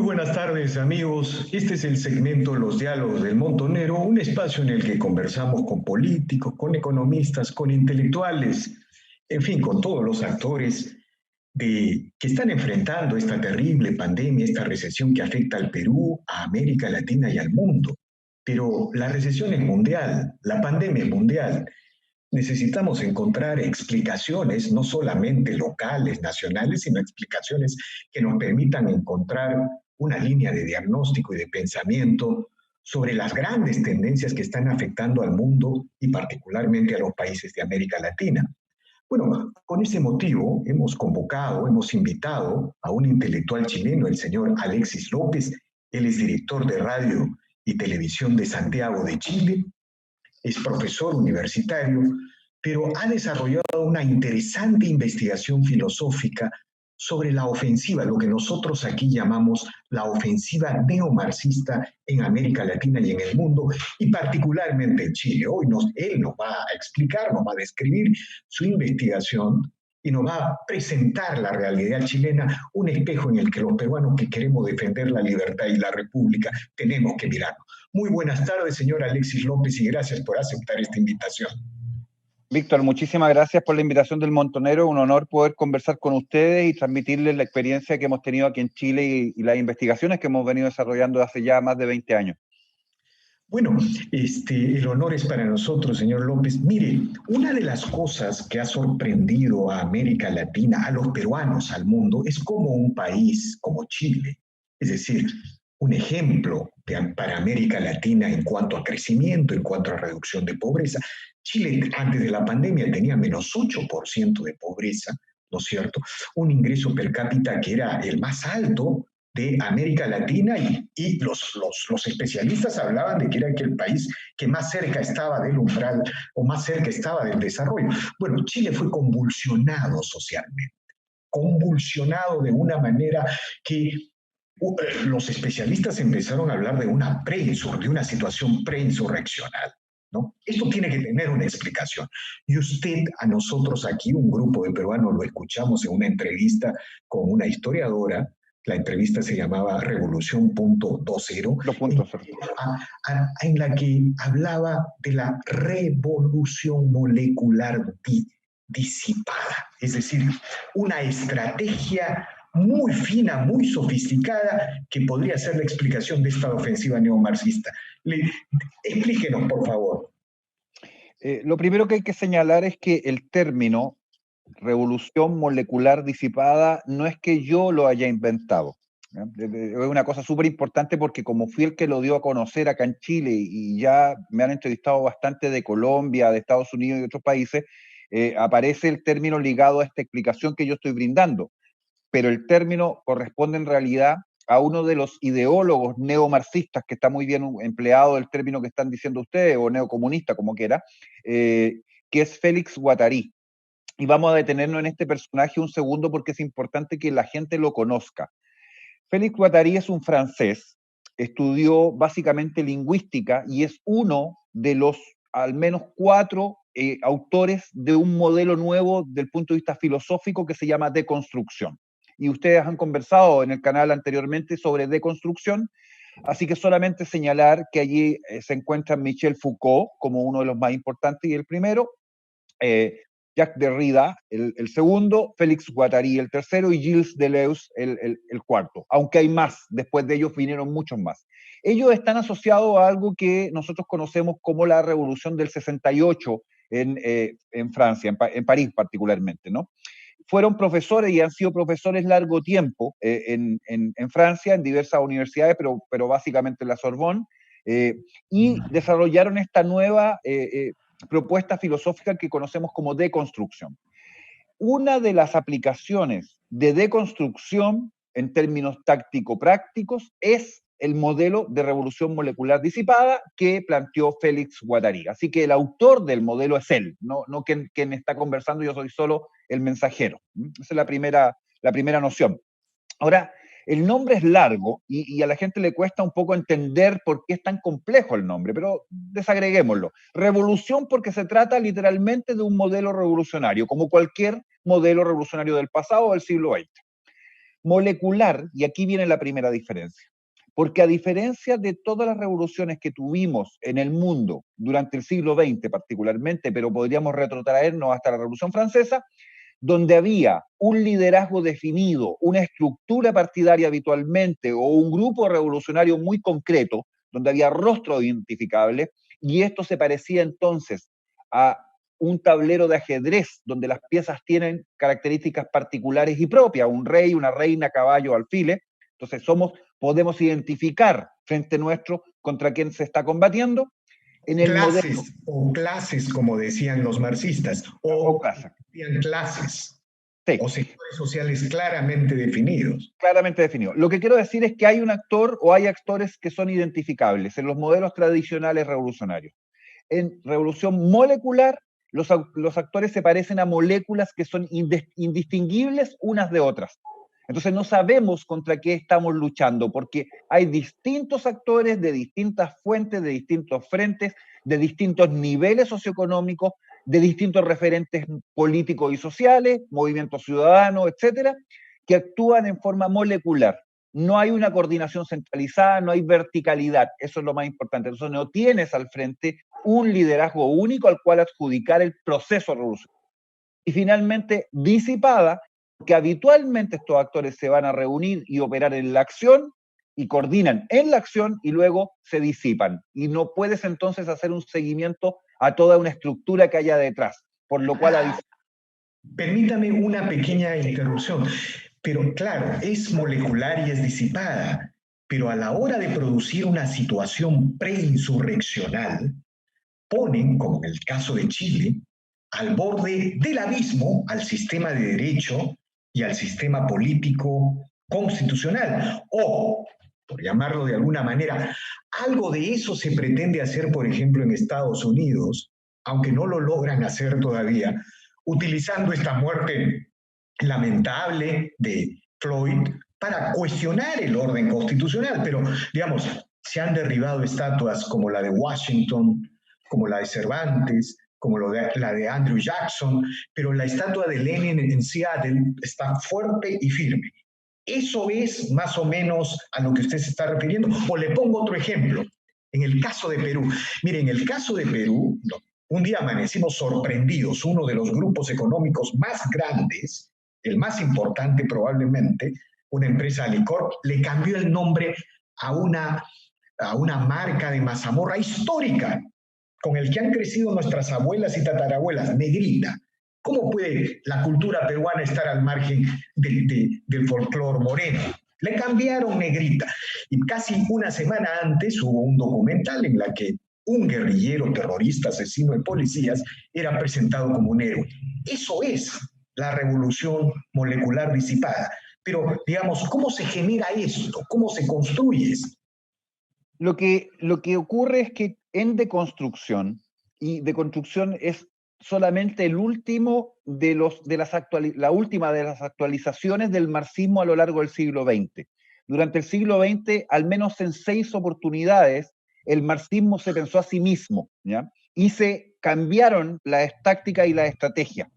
buenas tardes, amigos. Este es el segmento Los Diálogos del Montonero, un espacio en el que conversamos con políticos, con economistas, con intelectuales, en fin, con todos los actores que están enfrentando esta terrible pandemia, esta recesión que afecta al Perú, a América Latina y al mundo. Pero la recesión es mundial, la pandemia es mundial. Necesitamos encontrar explicaciones, no solamente locales, nacionales, sino explicaciones que nos permitan encontrar una línea de diagnóstico y de pensamiento sobre las grandes tendencias que están afectando al mundo y particularmente a los países de América Latina. Bueno, con ese motivo hemos convocado, hemos invitado a un intelectual chileno, el señor Alexis López. Él es director de radio y televisión de Santiago de Chile, es profesor universitario, pero ha desarrollado una interesante investigación filosófica sobre la ofensiva, lo que nosotros aquí llamamos la ofensiva neomarxista en América Latina y en el mundo, y particularmente en Chile. Él nos va a explicar, nos va a describir su investigación y nos va a presentar la realidad chilena, un espejo en el que los peruanos que queremos defender la libertad y la república tenemos que mirarnos. Muy buenas tardes, señor Alexis López, y gracias por aceptar esta invitación. Víctor, muchísimas gracias por la invitación del Montonero. Un honor poder conversar con ustedes y transmitirles la experiencia que hemos tenido aquí en Chile y las investigaciones que hemos venido desarrollando hace ya más de 20 años. Bueno, el honor es para nosotros, señor López. Mire, una de las cosas que ha sorprendido a América Latina, a los peruanos, al mundo, es cómo un país como Chile, es decir, un ejemplo para América Latina en cuanto a crecimiento, en cuanto a reducción de pobreza. Chile antes de la pandemia tenía menos 8% de pobreza, ¿no es cierto? Un ingreso per cápita que era el más alto de América Latina y los especialistas hablaban de que era el país que más cerca estaba del umbral o más cerca estaba del desarrollo. Bueno, Chile fue convulsionado socialmente, convulsionado de una manera que los especialistas empezaron a hablar de una situación preinsurreccional, ¿no? Esto tiene que tener una explicación. Y usted, a nosotros aquí, un grupo de peruanos, lo escuchamos en una entrevista con una historiadora. La entrevista se llamaba Revolución 2.0, en la que hablaba de la revolución molecular disipada, es decir, una estrategia muy fina, muy sofisticada, que podría ser la explicación de esta ofensiva neomarxista. Explíquenos, por favor. Lo primero que hay que señalar es que el término revolución molecular disipada no es que yo lo haya inventado. Es una cosa súper importante porque como fui el que lo dio a conocer acá en Chile y ya me han entrevistado bastante de Colombia, de Estados Unidos y de otros países, aparece el término ligado a esta explicación que yo estoy brindando. Pero el término corresponde en realidad a uno de los ideólogos neomarxistas, que está muy bien empleado el término que están diciendo ustedes, o neocomunista, como quiera, que es Félix Guattari. Y vamos a detenernos en este personaje un segundo porque es importante que la gente lo conozca. Félix Guattari es un francés, estudió básicamente lingüística y es uno de los al menos 4 autores de un modelo nuevo del punto de vista filosófico que se llama deconstrucción. Y ustedes han conversado en el canal anteriormente sobre deconstrucción, así que solamente señalar que allí se encuentra Michel Foucault como uno de los más importantes y el primero, Jacques Derrida el segundo, Félix Guattari el tercero y Gilles Deleuze el cuarto, aunque hay más, después de ellos vinieron muchos más. Ellos están asociados a algo que nosotros conocemos como la Revolución del 68 en Francia, en París particularmente, ¿no? Fueron profesores y han sido profesores largo tiempo en Francia, en diversas universidades, pero básicamente en la Sorbonne, y desarrollaron esta nueva propuesta filosófica que conocemos como deconstrucción. Una de las aplicaciones de deconstrucción en términos táctico-prácticos es el modelo de revolución molecular disipada que planteó Félix Guattari. Así que el autor del modelo es él, no quien está conversando, yo soy solo el mensajero. Esa es la primera noción. Ahora, el nombre es largo y a la gente le cuesta un poco entender por qué es tan complejo el nombre, pero desagreguémoslo. Revolución porque se trata literalmente de un modelo revolucionario, como cualquier modelo revolucionario del pasado o del siglo XX. molecular, y aquí viene la primera diferencia. Porque a diferencia de todas las revoluciones que tuvimos en el mundo durante el siglo XX particularmente, pero podríamos retrotraernos hasta la Revolución Francesa, donde había un liderazgo definido, una estructura partidaria habitualmente o un grupo revolucionario muy concreto, donde había rostros identificables, y esto se parecía entonces a un tablero de ajedrez donde las piezas tienen características particulares y propias, un rey, una reina, caballo, alfiles. Entonces podemos identificar frente nuestro contra quién se está combatiendo. En el modelo. O clases, como decían los marxistas, o clases. Clases, sí. O sectores sociales claramente definidos. Claramente definidos. Lo que quiero decir es que hay un actor o hay actores que son identificables en los modelos tradicionales revolucionarios. En revolución molecular, los actores se parecen a moléculas que son indistinguibles unas de otras. Entonces no sabemos contra qué estamos luchando, porque hay distintos actores de distintas fuentes, de distintos frentes, de distintos niveles socioeconómicos, de distintos referentes políticos y sociales, movimientos ciudadanos, etcétera, que actúan en forma molecular. No hay una coordinación centralizada, no hay verticalidad, eso es lo más importante. Entonces no tienes al frente un liderazgo único al cual adjudicar el proceso revolucionario. Y finalmente, disipada, que habitualmente estos actores se van a reunir y operar en la acción y coordinan en la acción y luego se disipan. Y no puedes entonces hacer un seguimiento a toda una estructura que haya detrás, por lo cual... Permítame una pequeña interrupción, pero claro, es molecular y es disipada, pero a la hora de producir una situación preinsurreccional, ponen, como en el caso de Chile, al borde del abismo al sistema de derecho y al sistema político constitucional. O, por llamarlo de alguna manera, algo de eso se pretende hacer, por ejemplo, en Estados Unidos, aunque no lo logran hacer todavía, utilizando esta muerte lamentable de Floyd para cuestionar el orden constitucional. Pero, digamos, se han derribado estatuas como la de Washington, como la de Cervantes, como la de Andrew Jackson, pero la estatua de Lenin en Seattle está fuerte y firme. ¿Eso es más o menos a lo que usted se está refiriendo? O le pongo otro ejemplo. En el caso de Perú, mire, en el caso de Perú, un día amanecimos sorprendidos, uno de los grupos económicos más grandes, el más importante probablemente, una empresa Alicorp, le cambió el nombre a una marca de mazamorra histórica, con el que han crecido nuestras abuelas y tatarabuelas, Negrita. ¿Cómo puede la cultura peruana estar al margen del folclore moreno? Le cambiaron Negrita. Y casi una semana antes hubo un documental en la que un guerrillero terrorista, asesino de policías, era presentado como un héroe. Eso es la revolución molecular disipada. Pero, digamos, ¿cómo se genera esto? ¿Cómo se construye esto? Lo que ocurre es que en deconstrucción, y deconstrucción es solamente el último la última de las actualizaciones del marxismo a lo largo del siglo XX. Durante el siglo XX, al menos en 6 oportunidades, el marxismo se pensó a sí mismo, ¿ya? Y se cambiaron las tácticas y la estrategia.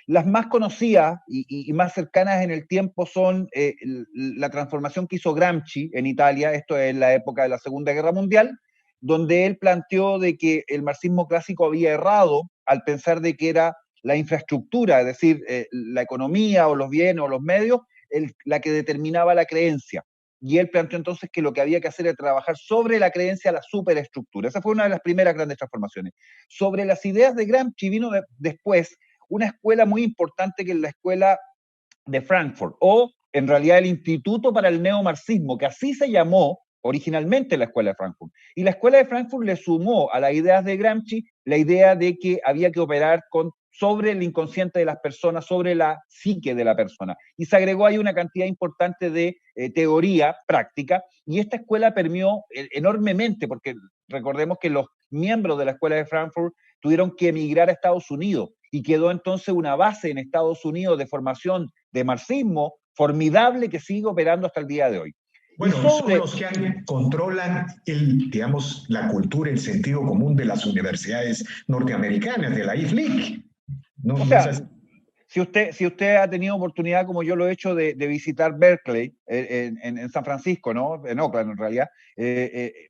Las más conocidas y más cercanas en el tiempo son la transformación que hizo Gramsci en Italia, esto es la época de la Segunda Guerra Mundial, donde él planteó de que el marxismo clásico había errado al pensar de que era la infraestructura, es decir, la economía o los bienes o los medios, la que determinaba la creencia. Y él planteó entonces que lo que había que hacer era trabajar sobre la creencia, la superestructura. Esa fue una de las primeras grandes transformaciones. Sobre las ideas de Gramsci vino después una escuela muy importante que es la escuela de Frankfurt, o en realidad el Instituto para el Neomarxismo, que así se llamó originalmente la escuela de Frankfurt. Y la escuela de Frankfurt le sumó a las ideas de Gramsci la idea de que había que operar sobre el inconsciente de las personas, sobre la psique de la persona. Y se agregó ahí una cantidad importante de teoría práctica, y esta escuela permeó enormemente, porque recordemos que los miembros de la escuela de Frankfurt tuvieron que emigrar a Estados Unidos, y quedó entonces una base en Estados Unidos de formación de marxismo formidable que sigue operando hasta el día de hoy. Bueno, son los que controlan digamos, la cultura, el sentido común de las universidades norteamericanas, de la Ivy League. ¿No? O sea, Si usted ha tenido oportunidad, como yo lo he hecho, de visitar Berkeley en San Francisco, ¿no? En Oakland, en realidad,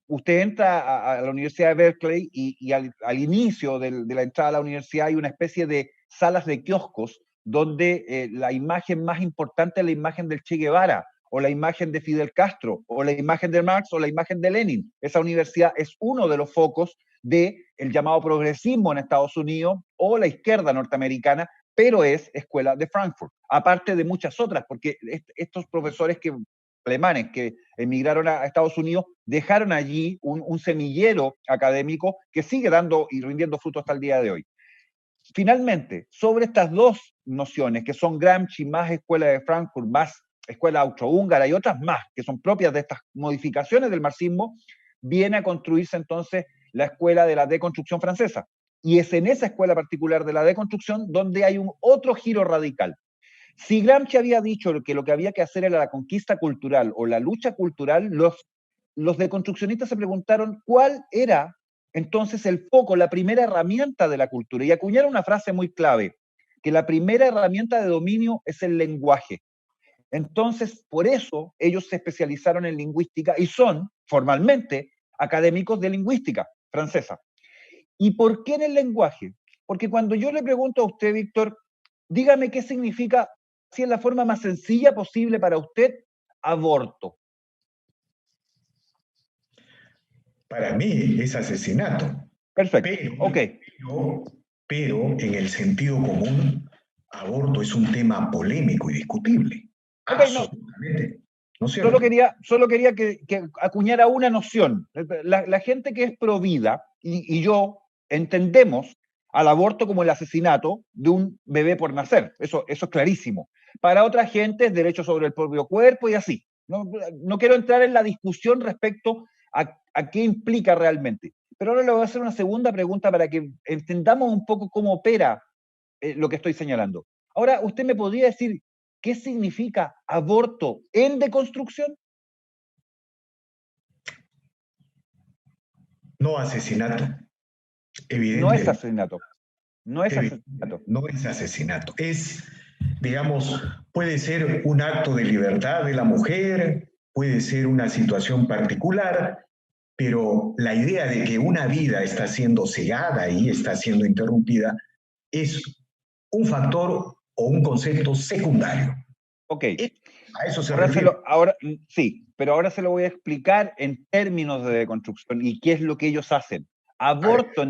usted entra a la Universidad de Berkeley y al inicio de la entrada a la universidad hay una especie de salas de kioscos donde la imagen más importante es la imagen del Che Guevara, o la imagen de Fidel Castro, o la imagen de Marx, o la imagen de Lenin. Esa universidad es uno de los focos del llamado progresismo en Estados Unidos o la izquierda norteamericana, pero es Escuela de Frankfurt, aparte de muchas otras, porque estos profesores alemanes que emigraron a Estados Unidos dejaron allí un semillero académico que sigue dando y rindiendo frutos hasta el día de hoy. Finalmente, sobre estas dos nociones, que son Gramsci más Escuela de Frankfurt, más Escuela Austrohúngara y otras más, que son propias de estas modificaciones del marxismo, viene a construirse entonces la Escuela de la Deconstrucción francesa. Y es en esa escuela particular de la deconstrucción donde hay un otro giro radical. Si Gramsci había dicho que lo que había que hacer era la conquista cultural o la lucha cultural, los deconstruccionistas se preguntaron cuál era entonces el foco, la primera herramienta de la cultura. Y acuñaron una frase muy clave, que la primera herramienta de dominio es el lenguaje. Entonces, por eso ellos se especializaron en lingüística y son formalmente académicos de lingüística francesa. ¿Y por qué en el lenguaje? Porque cuando yo le pregunto a usted, Víctor, dígame qué significa, si es la forma más sencilla posible para usted, aborto. Para mí es asesinato. Perfecto, ok. Pero en el sentido común, aborto es un tema polémico y discutible. Okay, absolutamente. ¿No es cierto? Solo quería que acuñara una noción. La gente que es pro vida y yo entendemos al aborto como el asesinato de un bebé por nacer. Eso es clarísimo. Para otra gente es derecho sobre el propio cuerpo y así. No quiero entrar en la discusión respecto a qué implica realmente. Pero ahora le voy a hacer una segunda pregunta para que entendamos un poco cómo opera lo que estoy señalando. Ahora, ¿usted me podría decir qué significa aborto en deconstrucción? No asesinato. Evidentemente. No es asesinato. No es asesinato. No es asesinato. Es, digamos, puede ser un acto de libertad de la mujer, puede ser una situación particular, pero la idea de que una vida está siendo cegada y está siendo interrumpida es un factor o un concepto secundario. Ok. A eso se refiere. Sí, pero ahora se lo voy a explicar en términos de deconstrucción y qué es lo que ellos hacen. Aborto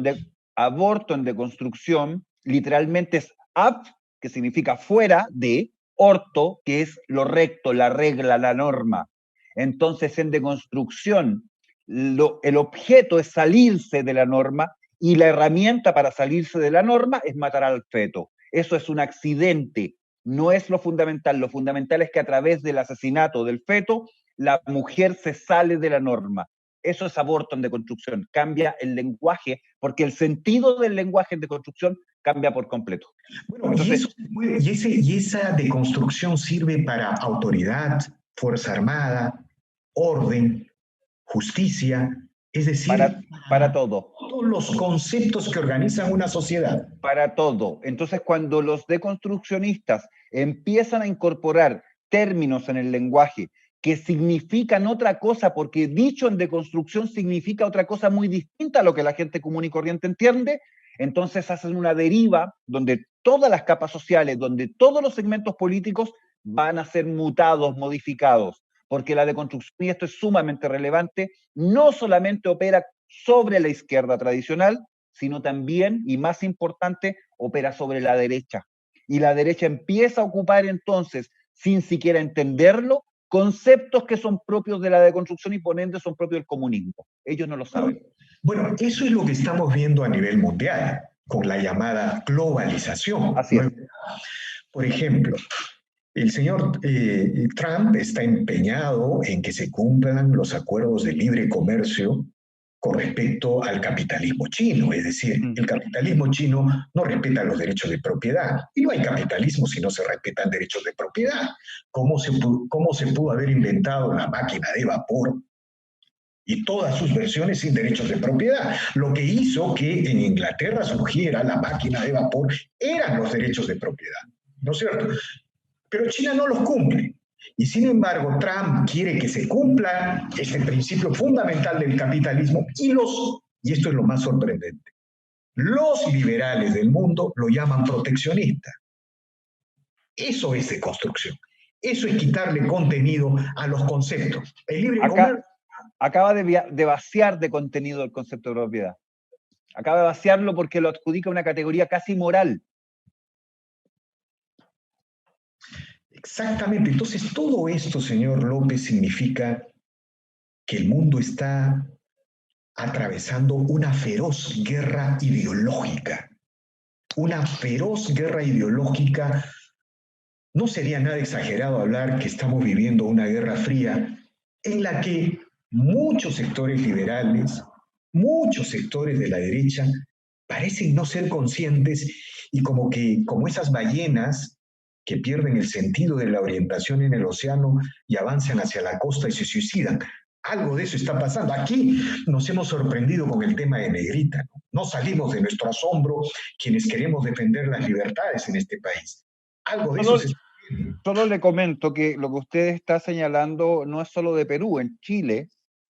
en deconstrucción literalmente es ab, que significa fuera de, orto, que es lo recto, la regla, la norma. Entonces, en deconstrucción, el objeto es salirse de la norma y la herramienta para salirse de la norma es matar al feto. Eso es un accidente, no es lo fundamental. Lo fundamental es que a través del asesinato del feto, la mujer se sale de la norma. Eso es aborto en deconstrucción. Cambia el lenguaje, porque el sentido del lenguaje en deconstrucción cambia por completo. Bueno, entonces, y esa deconstrucción sirve para autoridad, fuerza armada, orden, justicia, es decir, para todo. Todos los conceptos que organizan una sociedad. Para todo. Entonces, cuando los deconstruccionistas empiezan a incorporar términos en el lenguaje que significan otra cosa, porque dicho en deconstrucción significa otra cosa muy distinta a lo que la gente común y corriente entiende, entonces hacen una deriva donde todas las capas sociales, donde todos los segmentos políticos van a ser mutados, modificados, porque la deconstrucción, y esto es sumamente relevante, no solamente opera sobre la izquierda tradicional, sino también, y más importante, opera sobre la derecha. Y la derecha empieza a ocupar entonces, sin siquiera entenderlo, conceptos que son propios de la deconstrucción y por ende son propios del comunismo. Ellos no lo saben. Bueno, eso es lo que estamos viendo a nivel mundial, con la llamada globalización. Así es. Por ejemplo, el señor Trump está empeñado en que se cumplan los acuerdos de libre comercio con respecto al capitalismo chino. Es decir, el capitalismo chino no respeta los derechos de propiedad. Y no hay capitalismo si no se respetan derechos de propiedad. ¿Cómo se pudo haber inventado la máquina de vapor y todas sus versiones sin derechos de propiedad? Lo que hizo que en Inglaterra surgiera la máquina de vapor eran los derechos de propiedad. ¿no es cierto? Pero China no los cumple. Y sin embargo, Trump quiere que se cumpla este principio fundamental del capitalismo y esto es lo más sorprendente, los liberales del mundo lo llaman proteccionista. Eso es deconstrucción. Eso es quitarle contenido a los conceptos. El libre comercio. Acaba de vaciar de contenido el concepto de propiedad. Acaba de vaciarlo porque lo adjudica a una categoría casi moral. Exactamente. Entonces, todo esto, señor López, significa que el mundo está atravesando una feroz guerra ideológica. Una feroz guerra ideológica. No sería nada exagerado hablar que estamos viviendo una guerra fría en la que muchos sectores liberales, muchos sectores de la derecha parecen no ser conscientes y como esas ballenas que pierden el sentido de la orientación en el océano y avanzan hacia la costa y se suicidan. Algo de eso está pasando. Aquí nos hemos sorprendido con el tema de Negrita. No salimos de nuestro asombro quienes queremos defender las libertades en este país. Algo de eso se está viendo. Solo le comento que lo que usted está señalando no es solo de Perú, en Chile,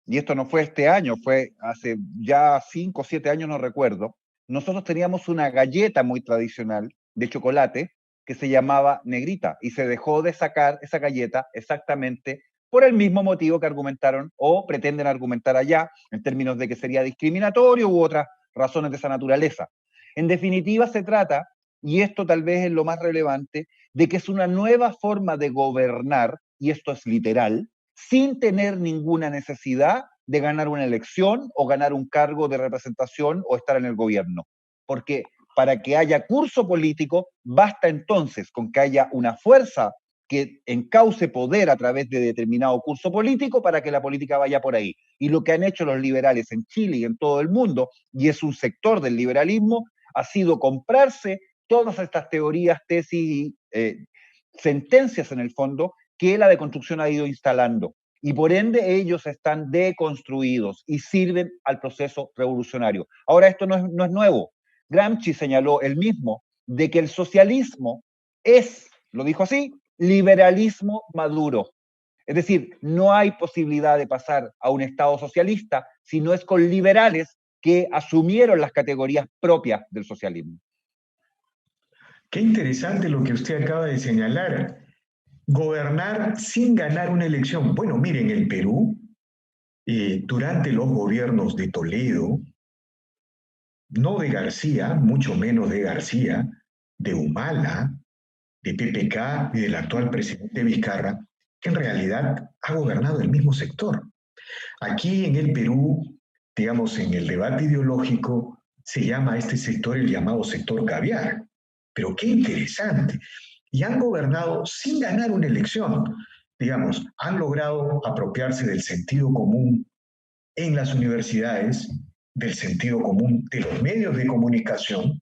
y esto no fue este año, fue hace ya 5 o 7 años, no recuerdo, nosotros teníamos una galleta muy tradicional de chocolate que se llamaba Negrita y se dejó de sacar esa galleta exactamente por el mismo motivo que argumentaron o pretenden argumentar allá, en términos de que sería discriminatorio u otras razones de esa naturaleza. En definitiva, se trata, y esto tal vez es lo más relevante, de que es una nueva forma de gobernar, y esto es literal, sin tener ninguna necesidad de ganar una elección o ganar un cargo de representación o estar en el gobierno. Porque para que haya curso político, basta entonces con que haya una fuerza que encauce poder a través de determinado curso político para que la política vaya por ahí. Y lo que han hecho los liberales en Chile y en todo el mundo, y es un sector del liberalismo, ha sido comprarse todas estas teorías, tesis y sentencias en el fondo que la deconstrucción ha ido instalando. Y por ende ellos están deconstruidos y sirven al proceso revolucionario. Ahora esto no es nuevo. Gramsci señaló él mismo de que el socialismo es, lo dijo así, liberalismo maduro. Es decir, no hay posibilidad de pasar a un Estado socialista si no es con liberales que asumieron las categorías propias del socialismo. Qué interesante lo que usted acaba de señalar. Gobernar sin ganar una elección. Bueno, miren, el Perú, durante los gobiernos de Toledo, no de García, mucho menos de García, de Humala, de PPK y del actual presidente Vizcarra, que en realidad ha gobernado el mismo sector. Aquí en el Perú, digamos, en el debate ideológico, se llama a este sector el llamado sector caviar. Pero qué interesante. Y han gobernado sin ganar una elección. Digamos, han logrado apropiarse del sentido común en las universidades, del sentido común de los medios de comunicación,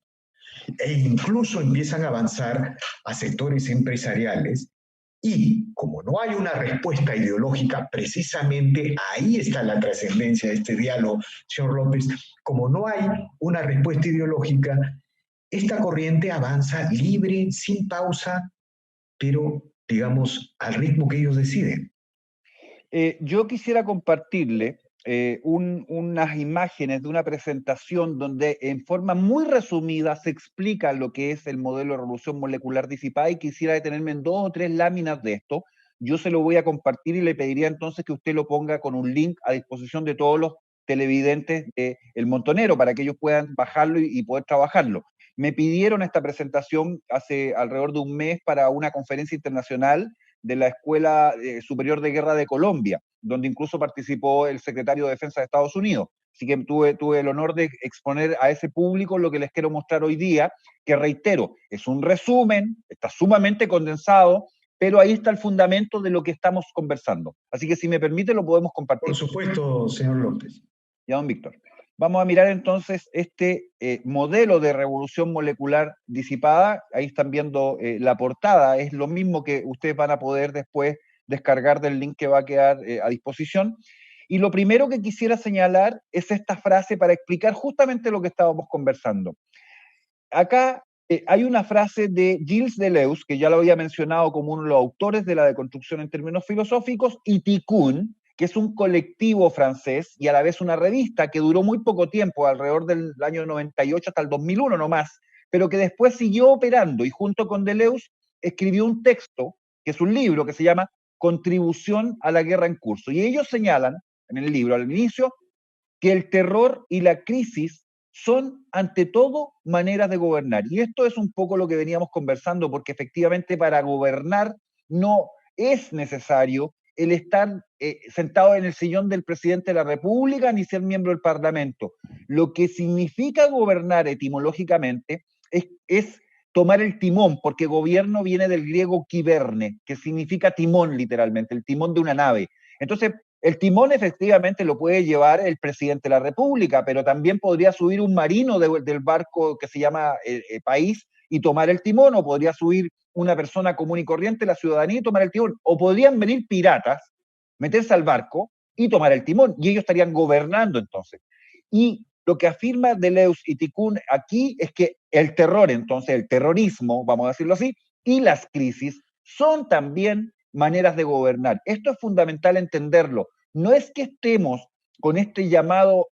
e incluso empiezan a avanzar a sectores empresariales y como no hay una respuesta ideológica, precisamente ahí está la trascendencia de este diálogo, señor López, como no hay una respuesta ideológica, esta corriente avanza libre, sin pausa, pero digamos al ritmo que ellos deciden. Yo quisiera compartirle unas imágenes de una presentación donde en forma muy resumida se explica lo que es el modelo de revolución molecular disipada y quisiera detenerme en 2 o 3 láminas de esto. Yo se lo voy a compartir y le pediría entonces que usted lo ponga con un link a disposición de todos los televidentes de El Montonero para que ellos puedan bajarlo y poder trabajarlo. Me pidieron esta presentación hace alrededor de un mes para una conferencia internacional de la Escuela Superior de Guerra de Colombia, donde incluso participó el secretario de Defensa de Estados Unidos. Así que tuve el honor de exponer a ese público lo que les quiero mostrar hoy día, que reitero, es un resumen, está sumamente condensado, pero ahí está el fundamento de lo que estamos conversando. Así que si me permite lo podemos compartir. Por supuesto, señor López. Ya, don Víctor. Vamos a mirar entonces este modelo de revolución molecular disipada. Ahí están viendo la portada. Es lo mismo que ustedes van a poder después descargar del link que va a quedar a disposición. Y lo primero que quisiera señalar es esta frase para explicar justamente lo que estábamos conversando. Acá Hay una frase de Gilles Deleuze, que ya lo había mencionado como uno de los autores de la deconstrucción en términos filosóficos, y Tikkun, que es un colectivo francés y a la vez una revista que duró muy poco tiempo, alrededor del año 98 hasta el 2001 no más, pero que después siguió operando y junto con Deleuze escribió un texto, que es un libro que se llama Contribución a la guerra en curso. Y ellos señalan en el libro al inicio que el terror y la crisis son ante todo maneras de gobernar. Y esto es un poco lo que veníamos conversando, porque efectivamente para gobernar no es necesario el estar sentado en el sillón del presidente de la República ni ser miembro del Parlamento. Lo que significa gobernar etimológicamente es tomar el timón, porque gobierno viene del griego kiberne, que significa timón literalmente, el timón de una nave. Entonces, el timón efectivamente lo puede llevar el presidente de la República, pero también podría subir un marino del barco que se llama País y tomar el timón, o podría subir una persona común y corriente, la ciudadanía, y tomar el timón. O podrían venir piratas, meterse al barco y tomar el timón, y ellos estarían gobernando entonces. Y lo que afirma Deleuze y Tikkun aquí es que el terror, entonces el terrorismo, vamos a decirlo así, y las crisis son también maneras de gobernar. Esto es fundamental entenderlo. No es que estemos con este llamado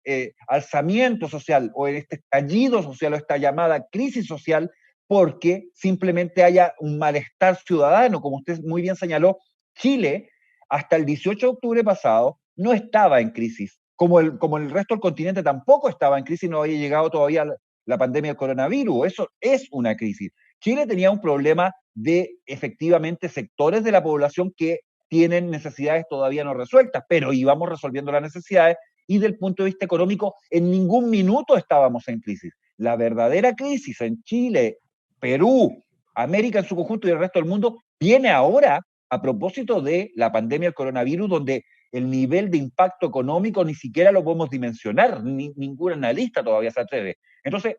alzamiento social o en este estallido social o esta llamada crisis social porque simplemente haya un malestar ciudadano. Como usted muy bien señaló, Chile hasta el 18 de octubre pasado no estaba en crisis, como el resto del continente tampoco estaba en crisis, no había llegado todavía la pandemia del coronavirus. Eso es una crisis. Chile tenía un problema de efectivamente sectores de la población que tienen necesidades todavía no resueltas, pero íbamos resolviendo las necesidades y del punto de vista económico en ningún minuto estábamos en crisis. La verdadera crisis en Chile, Perú, América en su conjunto y el resto del mundo viene ahora a propósito de la pandemia del coronavirus, donde el nivel de impacto económico ni siquiera lo podemos dimensionar, ningún analista todavía se atreve. Entonces,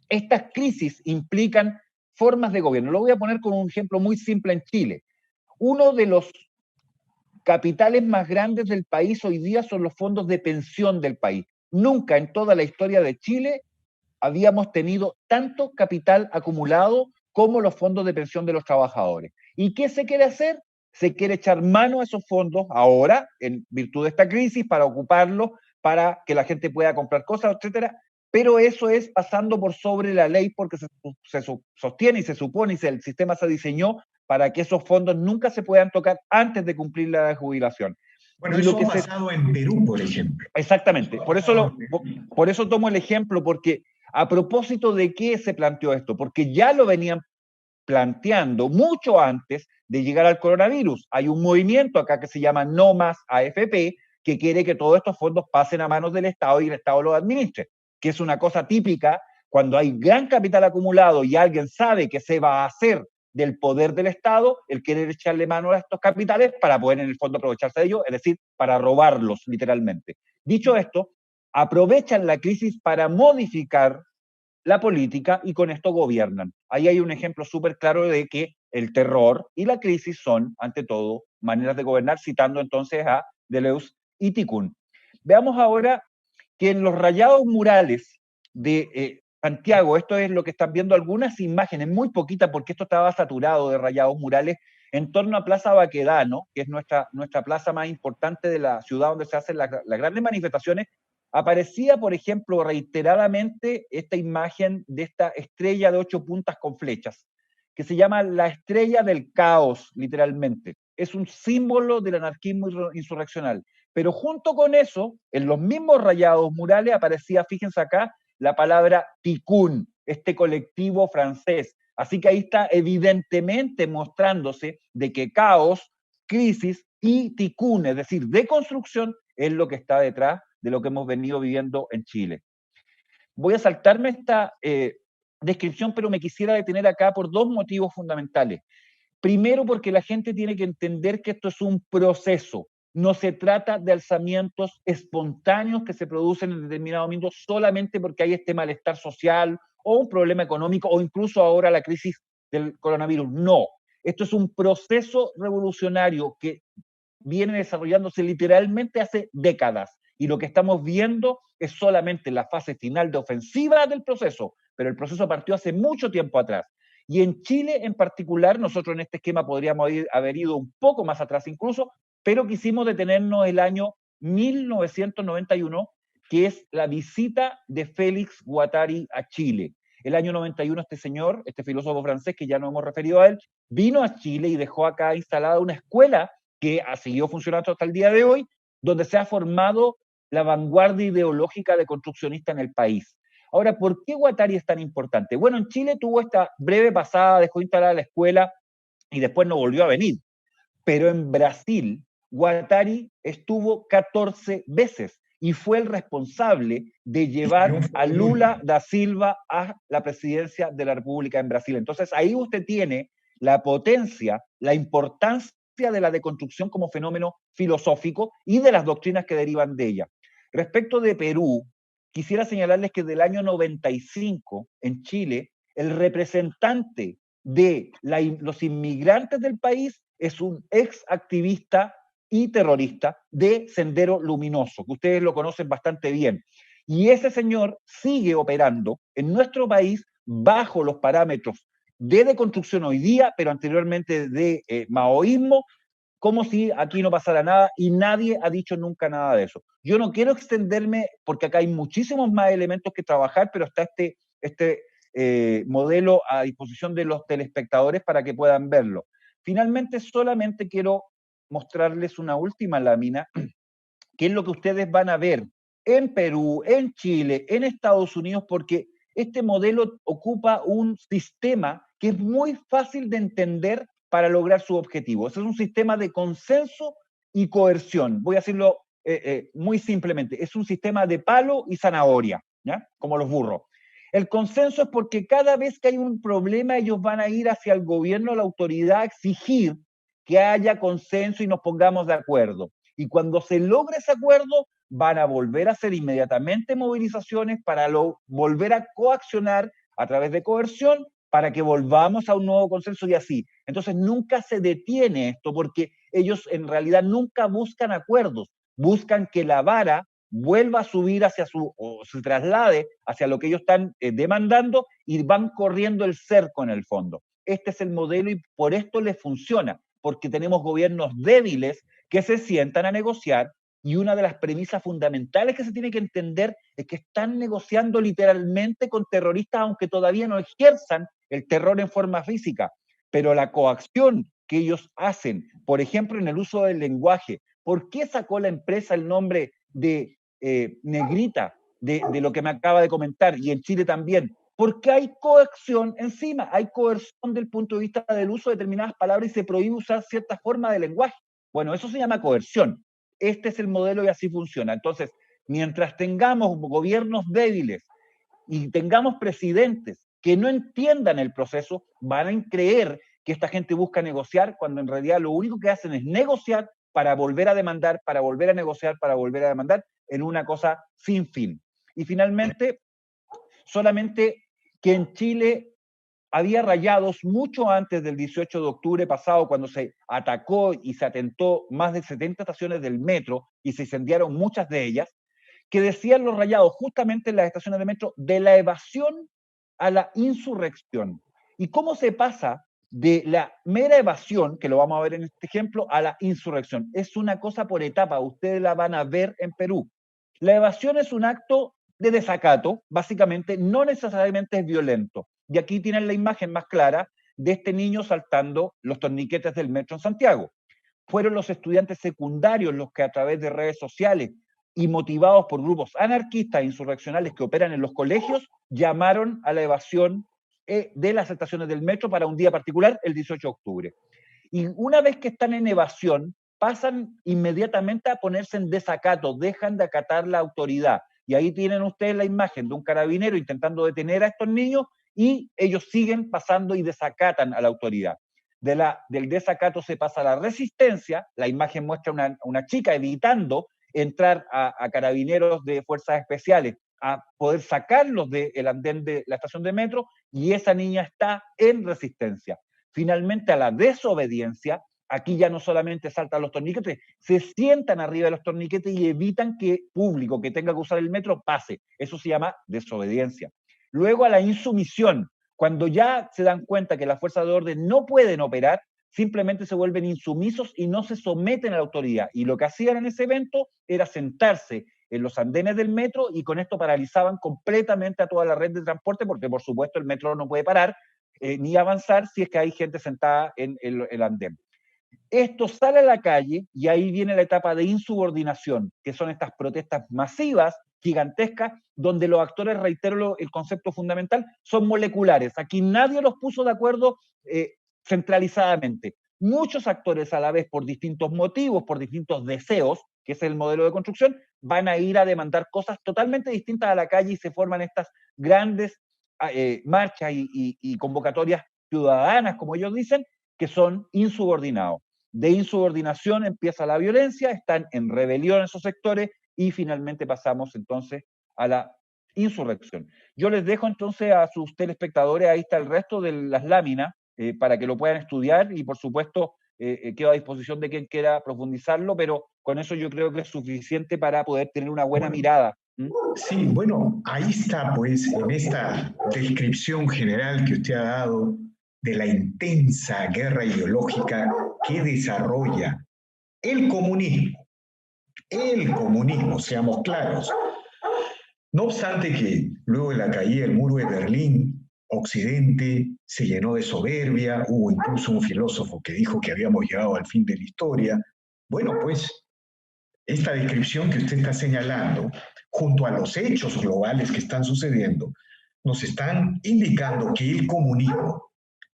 estas crisis implican formas de gobierno. Lo voy a poner con un ejemplo muy simple en Chile. Uno de los capitales más grandes del país hoy día son los fondos de pensión del país. Nunca en toda la historia de Chile habíamos tenido tanto capital acumulado como los fondos de pensión de los trabajadores. ¿Y qué se quiere hacer? Se quiere echar mano a esos fondos ahora, en virtud de esta crisis, para ocuparlos, para que la gente pueda comprar cosas, etcétera. Pero eso es pasando por sobre la ley porque se sostiene y se supone y el sistema se diseñó para que esos fondos nunca se puedan tocar antes de cumplir la jubilación. Bueno, Y lo eso que ha pasado en Perú, por ejemplo. Exactamente, por eso tomo el ejemplo, porque a propósito de qué se planteó esto, porque ya lo venían planteando mucho antes de llegar al coronavirus. Hay un movimiento acá que se llama No Más AFP, que quiere que todos estos fondos pasen a manos del Estado y el Estado los administre, que es una cosa típica cuando hay gran capital acumulado y alguien sabe que se va a hacer del poder del Estado, el querer echarle mano a estos capitales para poder en el fondo aprovecharse de ellos, es decir, para robarlos literalmente. Dicho esto, aprovechan la crisis para modificar la política y con esto gobiernan. Ahí hay un ejemplo súper claro de que el terror y la crisis son, ante todo, maneras de gobernar, citando entonces a Deleuze y Tikkun. Veamos ahora que en los rayados murales de Santiago, esto es lo que están viendo algunas imágenes, muy poquitas porque esto estaba saturado de rayados murales, en torno a Plaza Baquedano, que es nuestra plaza más importante de la ciudad donde se hacen las grandes manifestaciones, aparecía, por ejemplo, reiteradamente esta imagen de esta estrella de 8 puntas con flechas, que se llama la estrella del caos, literalmente. Es un símbolo del anarquismo insurreccional. Pero junto con eso, en los mismos rayados murales aparecía, fíjense acá, la palabra Tikkun, este colectivo francés. Así que ahí está evidentemente mostrándose de que caos, crisis y Tikkun, es decir, deconstrucción, es lo que está detrás de lo que hemos venido viviendo en Chile. Voy a saltarme esta descripción, pero me quisiera detener acá por dos motivos fundamentales. Primero, porque la gente tiene que entender que esto es un proceso. No se trata de alzamientos espontáneos que se producen en determinado momento solamente porque hay este malestar social o un problema económico o incluso ahora la crisis del coronavirus. No, esto es un proceso revolucionario que viene desarrollándose literalmente hace décadas y lo que estamos viendo es solamente la fase final de ofensiva del proceso, pero el proceso partió hace mucho tiempo atrás. Y en Chile en particular, nosotros en este esquema podríamos haber ido un poco más atrás incluso, pero quisimos detenernos el año 1991, que es la visita de Félix Guattari a Chile. El año 91 este señor, este filósofo francés, que ya no hemos referido a él, vino a Chile y dejó acá instalada una escuela que ha seguido funcionando hasta el día de hoy, donde se ha formado la vanguardia ideológica de construccionista en el país. Ahora, ¿por qué Guattari es tan importante? Bueno, en Chile tuvo esta breve pasada, dejó instalada la escuela y después no volvió a venir. Pero en Brasil, Guattari estuvo 14 veces y fue el responsable de llevar a Lula da Silva a la presidencia de la República en Brasil. Entonces ahí usted tiene la potencia, la importancia de la deconstrucción como fenómeno filosófico y de las doctrinas que derivan de ella. Respecto de Perú, quisiera señalarles que del año 95 en Chile, el representante de los inmigrantes del país es un ex activista y terrorista de Sendero Luminoso, que ustedes lo conocen bastante bien. Y ese señor sigue operando en nuestro país bajo los parámetros de deconstrucción hoy día, pero anteriormente de maoísmo, como si aquí no pasara nada y nadie ha dicho nunca nada de eso. Yo no quiero extenderme porque acá hay muchísimos más elementos que trabajar, pero está este modelo a disposición de los telespectadores para que puedan verlo. Finalmente, solamente quiero mostrarles una última lámina, que es lo que ustedes van a ver en Perú, en Chile, en Estados Unidos, porque este modelo ocupa un sistema que es muy fácil de entender para lograr su objetivo. Ese es un sistema de consenso y coerción. Voy a decirlo muy simplemente. Es un sistema de palo y zanahoria, ¿ya? Como los burros. El consenso es porque cada vez que hay un problema, ellos van a ir hacia el gobierno, la autoridad, a exigir que haya consenso y nos pongamos de acuerdo. Y cuando se logre ese acuerdo, van a volver a hacer inmediatamente movilizaciones para volver a coaccionar a través de coerción para que volvamos a un nuevo consenso y así. Entonces nunca se detiene esto porque ellos en realidad nunca buscan acuerdos, buscan que la vara vuelva a subir hacia o se traslade hacia lo que ellos están demandando y van corriendo el cerco en el fondo. Este es el modelo y por esto les funciona, porque tenemos gobiernos débiles que se sientan a negociar y una de las premisas fundamentales que se tiene que entender es que están negociando literalmente con terroristas, aunque todavía no ejerzan el terror en forma física, pero la coacción que ellos hacen, por ejemplo, en el uso del lenguaje. ¿Por qué sacó la empresa el nombre de Negrita, de lo que me acaba de comentar, y en Chile también? Porque hay coacción encima, hay coerción del punto de vista del uso de determinadas palabras y se prohíbe usar cierta forma de lenguaje. Bueno, eso se llama coerción. Este es el modelo y así funciona. Entonces, mientras tengamos gobiernos débiles y tengamos presidentes que no entiendan el proceso, van a creer que esta gente busca negociar cuando en realidad lo único que hacen es negociar para volver a demandar, para volver a negociar, para volver a demandar en una cosa sin fin. Y finalmente, solamente que en Chile había rayados mucho antes del 18 de octubre pasado, cuando se atacó y se atentó más de 70 estaciones del metro y se incendiaron muchas de ellas, que decían los rayados justamente en las estaciones de metro de la evasión a la insurrección. ¿Y cómo se pasa de la mera evasión, que lo vamos a ver en este ejemplo, a la insurrección? Es una cosa por etapa, ustedes la van a ver en Perú. La evasión es un acto de desacato, básicamente, no necesariamente es violento. Y aquí tienen la imagen más clara de este niño saltando los torniquetes del metro en Santiago. Fueron los estudiantes secundarios los que a través de redes sociales y motivados por grupos anarquistas e insurreccionales que operan en los colegios, llamaron a la evasión de las estaciones del metro para un día particular, el 18 de octubre. Y una vez que están en evasión, pasan inmediatamente a ponerse en desacato, dejan de acatar la autoridad. Y ahí tienen ustedes la imagen de un carabinero intentando detener a estos niños y ellos siguen pasando y desacatan a la autoridad. Del desacato se pasa a la resistencia, la imagen muestra una chica evitando entrar a carabineros de fuerzas especiales a poder sacarlos del andén de la estación de metro y esa niña está en resistencia. Finalmente a la desobediencia Aquí ya no solamente saltan los torniquetes, se sientan arriba de los torniquetes y evitan que público que tenga que usar el metro pase. Eso se llama desobediencia. Luego a la insumisión, cuando ya se dan cuenta que las fuerzas de orden no pueden operar, simplemente se vuelven insumisos y no se someten a la autoridad. Y lo que hacían en ese evento era sentarse en los andenes del metro y con esto paralizaban completamente a toda la red de transporte, porque por supuesto el metro no puede parar ni avanzar si es que hay gente sentada en el andén. Esto sale a la calle y ahí viene la etapa de insubordinación, que son estas protestas masivas, gigantescas, donde los actores, reitero el concepto fundamental, son moleculares. Aquí nadie los puso de acuerdo centralizadamente. Muchos actores a la vez, por distintos motivos, por distintos deseos, que es el modelo de construcción, van a ir a demandar cosas totalmente distintas a la calle y se forman estas grandes marchas y convocatorias ciudadanas, como ellos dicen, que son insubordinados. De insubordinación empieza la violencia, están en rebelión esos sectores y finalmente pasamos entonces a la insurrección. Yo les dejo entonces a sus telespectadores, ahí está el resto de las láminas, para que lo puedan estudiar y por supuesto quedo a disposición de quien quiera profundizarlo, pero con eso yo creo que es suficiente para poder tener una buena mirada. Sí, bueno, ahí está pues en esta descripción general que usted ha dado de la intensa guerra ideológica que desarrolla el comunismo, seamos claros. No obstante que luego de la caída del muro de Berlín, Occidente se llenó de soberbia, hubo incluso un filósofo que dijo que habíamos llegado al fin de la historia. Bueno, pues esta descripción que usted está señalando, junto a los hechos globales que están sucediendo, nos están indicando que el comunismo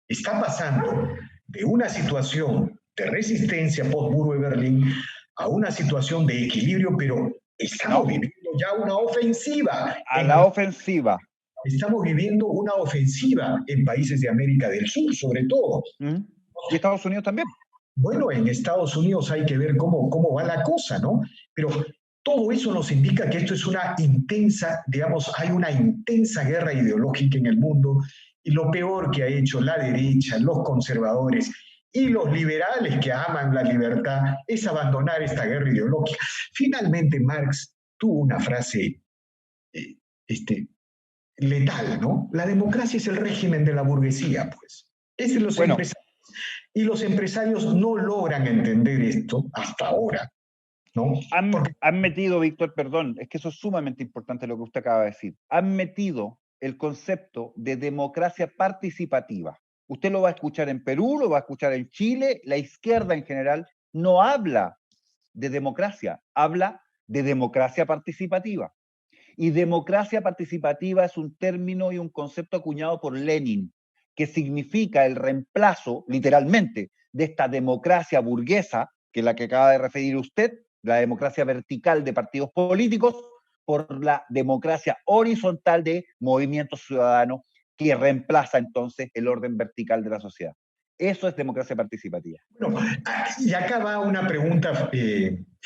está pasando de una situación de resistencia post-muro de Berlín a una situación de equilibrio, pero estamos viviendo ya una ofensiva. A la ofensiva. Estamos viviendo una ofensiva en países de América del Sur, sobre todo. Y Estados Unidos también. Bueno, en Estados Unidos hay que ver cómo va la cosa, ¿no? Pero todo eso nos indica que esto es una intensa, digamos, hay una intensa guerra ideológica en el mundo y lo peor que ha hecho la derecha, los conservadores y los liberales que aman la libertad es abandonar esta guerra ideológica. Finalmente, Marx tuvo una frase letal, ¿no? La democracia es el régimen de la burguesía, pues. Es de los empresarios. Y los empresarios no logran entender esto hasta ahora, ¿no? Han metido, Víctor, perdón, es que eso es sumamente importante lo que usted acaba de decir. Han metido el concepto de democracia participativa. Usted lo va a escuchar en Perú, lo va a escuchar en Chile, la izquierda en general no habla de democracia, habla de democracia participativa. Y democracia participativa es un término y un concepto acuñado por Lenin, que significa el reemplazo, literalmente, de esta democracia burguesa, que es la que acaba de referir usted, la democracia vertical de partidos políticos, por la democracia horizontal de movimientos ciudadanos, que reemplaza entonces el orden vertical de la sociedad. Eso es democracia participativa. Bueno, y acá va una pregunta,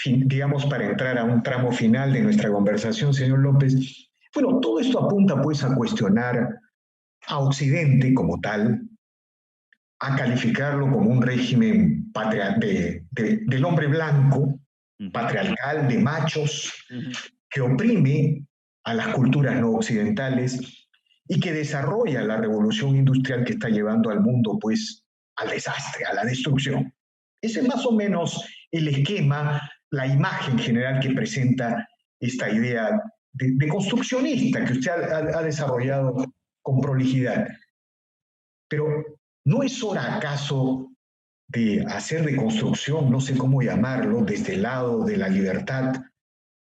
digamos, para entrar a un tramo final de nuestra conversación, señor López. Bueno, todo esto apunta pues a cuestionar a Occidente como tal, a calificarlo como un régimen del hombre blanco, patriarcal, de machos, que oprime a las culturas no occidentales y que desarrolla la revolución industrial que está llevando al mundo pues al desastre, a la destrucción. Ese es más o menos el esquema, la imagen general que presenta esta idea de construccionista que usted ha desarrollado con prolijidad. Pero ¿no es hora acaso de hacer de construcción, no sé cómo llamarlo, desde el lado de la libertad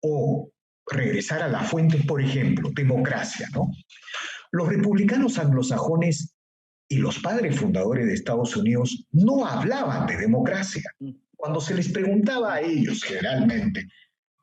o regresar a la fuente, por ejemplo, democracia, ¿no? Los republicanos anglosajones y los padres fundadores de Estados Unidos no hablaban de democracia. Cuando se les preguntaba a ellos generalmente,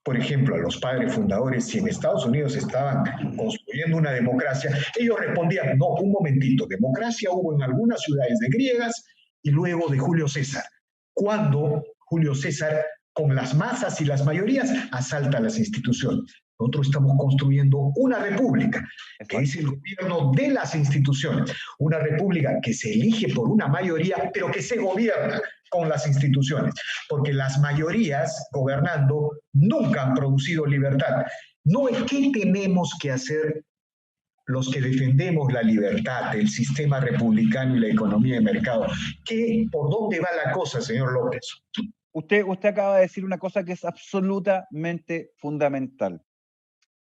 por ejemplo, a los padres fundadores, si en Estados Unidos estaban construyendo una democracia, ellos respondían, no, un momentito, democracia hubo en algunas ciudades de griegas y luego de Julio César, cuando Julio César, con las masas y las mayorías, asalta las instituciones. Nosotros estamos construyendo una república, que es el gobierno de las instituciones, una república que se elige por una mayoría, pero que se gobierna con las instituciones, porque las mayorías gobernando nunca han producido libertad. No es qué tenemos que hacer los que defendemos la libertad, el sistema republicano y la economía de mercado. ¿Por dónde va la cosa, señor López? Usted acaba de decir una cosa que es absolutamente fundamental.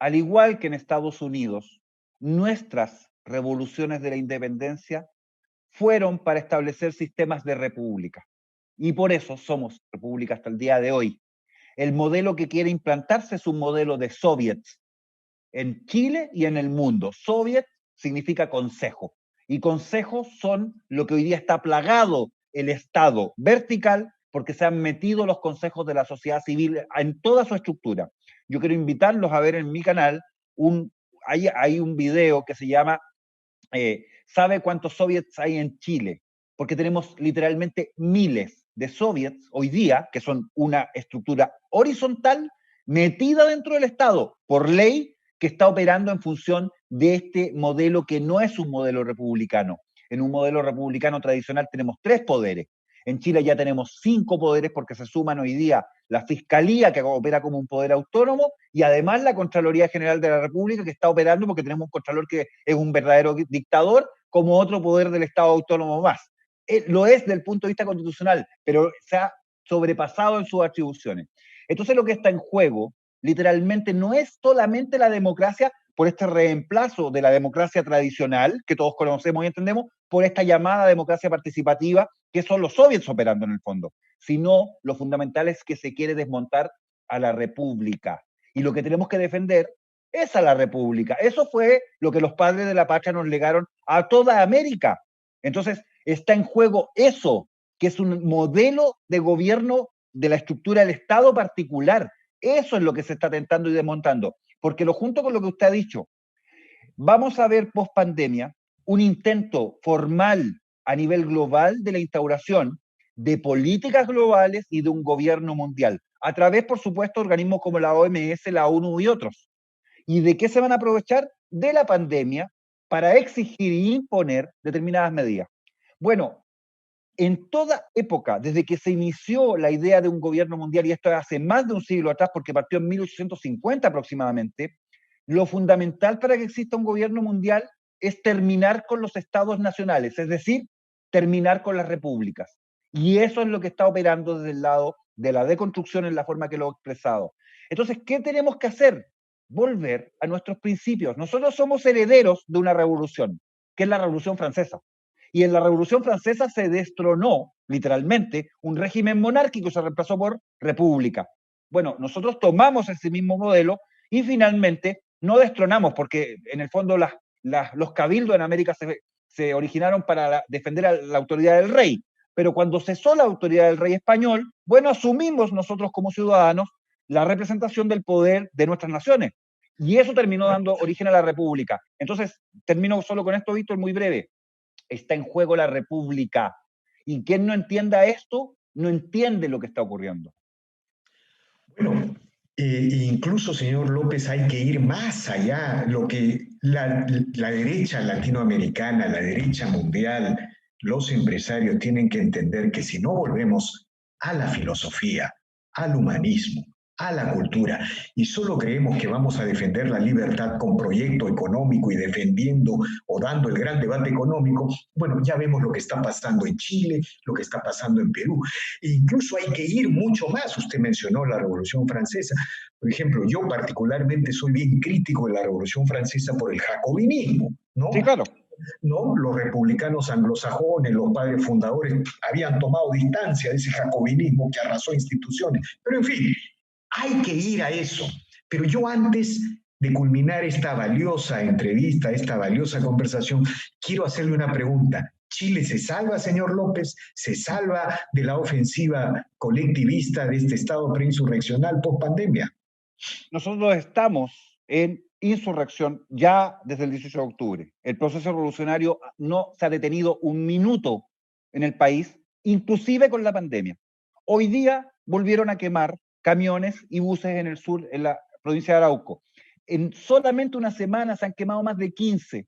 Al igual que en Estados Unidos, nuestras revoluciones de la independencia fueron para establecer sistemas de república. Y por eso somos república hasta el día de hoy. El modelo que quiere implantarse es un modelo de soviets en Chile y en el mundo. Soviet significa consejo. Y consejos son lo que hoy día está plagado el Estado vertical, porque se han metido los consejos de la sociedad civil en toda su estructura. Yo quiero invitarlos a ver en mi canal, hay un video que se llama ¿sabe cuántos soviets hay en Chile? Porque tenemos literalmente miles de soviets hoy día, que son una estructura horizontal metida dentro del Estado, por ley, que está operando en función de este modelo que no es un modelo republicano. En un modelo republicano tradicional tenemos 3 poderes. En Chile ya tenemos 5 poderes porque se suman hoy día la Fiscalía, que opera como un poder autónomo, y además la Contraloría General de la República, que está operando porque tenemos un Contralor que es un verdadero dictador, como otro poder del Estado autónomo más. Lo es desde el punto de vista constitucional, pero se ha sobrepasado en sus atribuciones. Entonces lo que está en juego, literalmente, no es solamente la democracia por este reemplazo de la democracia tradicional, que todos conocemos y entendemos, por esta llamada democracia participativa, que son los soviets operando en el fondo, sino lo fundamental es que se quiere desmontar a la república. Y lo que tenemos que defender es a la república. Eso fue lo que los padres de la patria nos legaron a toda América. Entonces, está en juego eso, que es un modelo de gobierno de la estructura del Estado particular. Eso es lo que se está tentando y desmontando. Porque lo junto con lo que usted ha dicho, vamos a ver post pandemia un intento formal a nivel global de la instauración de políticas globales y de un gobierno mundial, a través, por supuesto, de organismos como la OMS, la ONU y otros. ¿Y de qué se van a aprovechar? De la pandemia para exigir e imponer determinadas medidas. Bueno, en toda época, desde que se inició la idea de un gobierno mundial, y esto hace más de un siglo atrás, porque partió en 1850 aproximadamente, lo fundamental para que exista un gobierno mundial es terminar con los estados nacionales, es decir, terminar con las repúblicas. Y eso es lo que está operando desde el lado de la deconstrucción en la forma que lo he expresado. Entonces, ¿qué tenemos que hacer? Volver a nuestros principios. Nosotros somos herederos de una revolución, que es la Revolución Francesa. Y en la Revolución Francesa se destronó, literalmente, un régimen monárquico y se reemplazó por república. Bueno, nosotros tomamos ese mismo modelo y finalmente no destronamos, porque en el fondo los cabildos en América se originaron para defender a la autoridad del rey. Pero cuando cesó la autoridad del rey español, bueno, asumimos nosotros como ciudadanos la representación del poder de nuestras naciones. Y eso terminó dando origen a la república. Entonces, termino solo con esto, Víctor, muy breve. Está en juego la república. Y quien no entienda esto, no entiende lo que está ocurriendo. Bueno, incluso, señor López, hay que ir más allá. Lo que la derecha latinoamericana, la derecha mundial, los empresarios tienen que entender que si no volvemos a la filosofía, al humanismo, a la cultura, y solo creemos que vamos a defender la libertad con proyecto económico y defendiendo o dando el gran debate económico, bueno, ya vemos lo que está pasando en Chile, lo que está pasando en Perú. E incluso hay que ir mucho más. Usted mencionó la Revolución Francesa. Por ejemplo, yo particularmente soy bien crítico de la Revolución Francesa por el jacobinismo, ¿no? Sí, claro. ¿No? Los republicanos anglosajones, los padres fundadores, habían tomado distancia de ese jacobinismo que arrasó instituciones. Pero en fin, hay que ir a eso. Pero yo antes de culminar esta valiosa entrevista, esta valiosa conversación, quiero hacerle una pregunta. ¿Chile se salva, señor López? ¿Se salva de la ofensiva colectivista de este Estado preinsurreccional post pandemia? Nosotros estamos en insurrección ya desde el 18 de octubre. El proceso revolucionario no se ha detenido un minuto en el país, inclusive con la pandemia. Hoy día volvieron a quemar camiones y buses en el sur, en la provincia de Arauco. En solamente una semana se han quemado más de 15,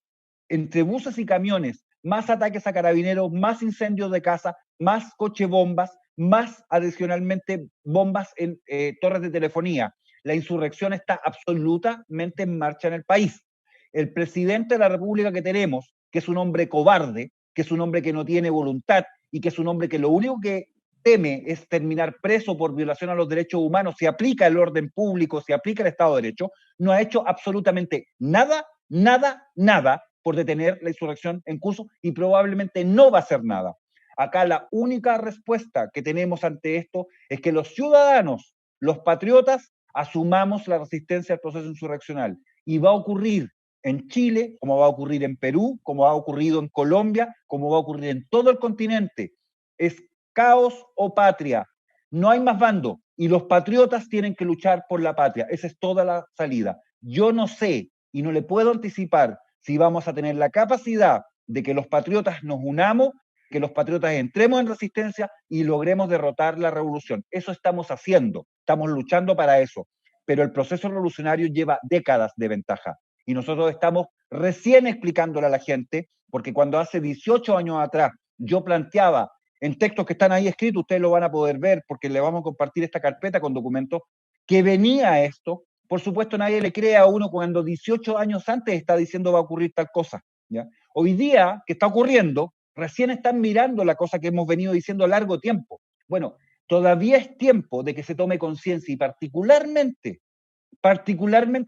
entre buses y camiones, más ataques a carabineros, más incendios de casa, más cochebombas, más adicionalmente bombas en torres de telefonía. La insurrección está absolutamente en marcha en el país. El presidente de la República que tenemos, que es un hombre cobarde, que es un hombre que no tiene voluntad y que es un hombre que lo único que teme es terminar preso por violación a los derechos humanos, si aplica el orden público, si aplica el Estado de Derecho, no ha hecho absolutamente nada, nada, nada por detener la insurrección en curso y probablemente no va a hacer nada. Acá la única respuesta que tenemos ante esto es que los ciudadanos, los patriotas, asumamos la resistencia al proceso insurreccional. Y va a ocurrir en Chile, como va a ocurrir en Perú, como ha ocurrido en Colombia, como va a ocurrir en todo el continente. Es caos o patria. No hay más bando. Y los patriotas tienen que luchar por la patria. Esa es toda la salida. Yo no sé y no le puedo anticipar si vamos a tener la capacidad de que los patriotas nos unamos, que los patriotas entremos en resistencia y logremos derrotar la revolución. Eso estamos haciendo, estamos luchando para eso. Pero el proceso revolucionario lleva décadas de ventaja. Y nosotros estamos recién explicándole a la gente, porque cuando hace 18 años atrás yo planteaba en textos que están ahí escritos, ustedes lo van a poder ver, porque le vamos a compartir esta carpeta con documentos, que venía esto. Por supuesto, nadie le cree a uno cuando 18 años antes está diciendo va a ocurrir tal cosa. ¿Ya? Hoy día, que está ocurriendo, recién están mirando la cosa que hemos venido diciendo a largo tiempo. Bueno, todavía es tiempo de que se tome conciencia y particularmente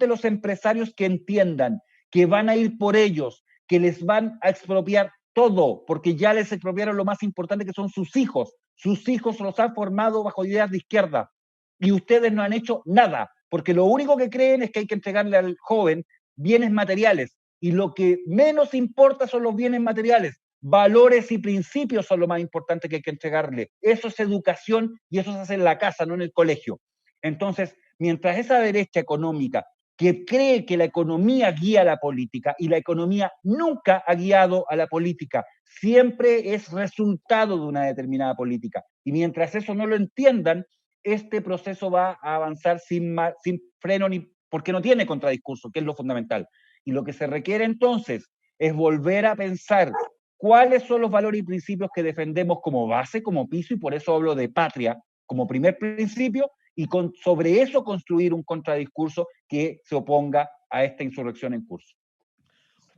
los empresarios que entiendan que van a ir por ellos, que les van a expropiar todo, porque ya les expropiaron lo más importante que son sus hijos. Sus hijos los han formado bajo ideas de izquierda y ustedes no han hecho nada, porque lo único que creen es que hay que entregarle al joven bienes materiales y lo que menos importa son los bienes materiales. Valores y principios son lo más importante que hay que entregarle. Eso es educación y eso se hace en la casa, no en el colegio. Entonces, mientras esa derecha económica que cree que la economía guía a la política y la economía nunca ha guiado a la política, siempre es resultado de una determinada política. Y mientras eso no lo entiendan, este proceso va a avanzar sin freno ni porque no tiene contradiscurso, que es lo fundamental. Y lo que se requiere entonces es volver a pensar cuáles son los valores y principios que defendemos como base, como piso, y por eso hablo de patria como primer principio, y sobre eso construir un contradiscurso que se oponga a esta insurrección en curso.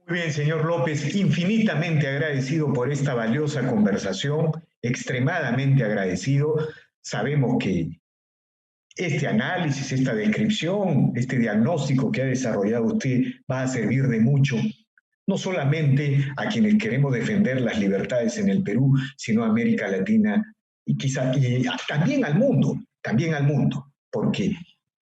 Muy bien, señor López, infinitamente agradecido por esta valiosa conversación, extremadamente agradecido. Sabemos que este análisis, esta descripción, este diagnóstico que ha desarrollado usted va a servir de mucho, no solamente a quienes queremos defender las libertades en el Perú, sino a América Latina y quizá y también al mundo, porque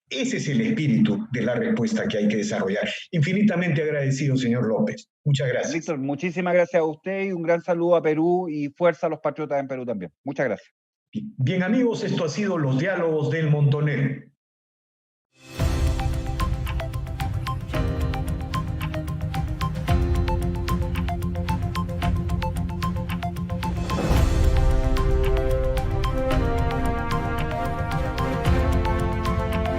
ese es el espíritu de la respuesta que hay que desarrollar. Infinitamente agradecido, señor López. Muchas gracias. Víctor, muchísimas gracias a usted y un gran saludo a Perú y fuerza a los patriotas en Perú también. Muchas gracias. Bien, amigos, esto ha sido Los Diálogos del Montonero.